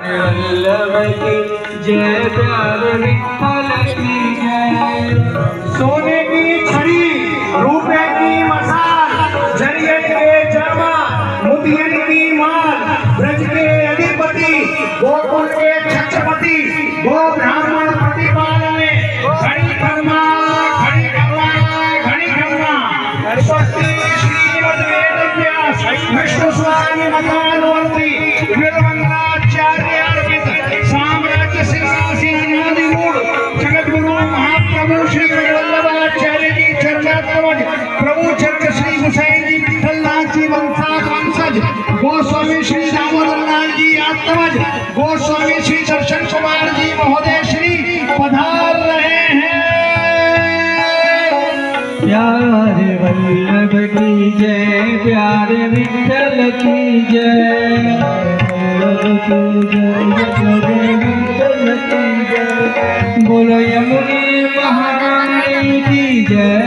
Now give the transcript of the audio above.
वल्लभ की जय, प्यारे विठ्ठल की जय। सोने की छड़ी, रुपए की मसाल, जरिए के जरमा, मोतियन की माल, ब्रज के अधिपति, गोकुल के छत्रपति, गो ब्राह्मण प्रतिपालने, घड़ी कर्मा, घड़ी कर्मा, घड़ी कर्मा। स्वस्ति श्रीमद् वेद व्यास विष्णु स्वामी मतानुवर्ती निर्मंगलाचार्य अर्पित साम्राज्य सिंहासनाधिरूढ़ जगद्गुरु महाप्रभु श्री वल्लभाचार्य जी चरणात्मज प्रभु चक्र श्री गोसाई जी विठ्ठलनाथ जी वंशज गोस्वामी श्री दामोदर लाल जी आत्मज गोस्वामी श्री दर्शन कुमार जी महोदय श्री पधार रहे हैं। प्यारे वल्लभ की जय, प्यारे विठ्ठल की जय, वल्लभ की जय, प्यारे विठ्ठल की जय। बोलो यमुने महारानी की जय।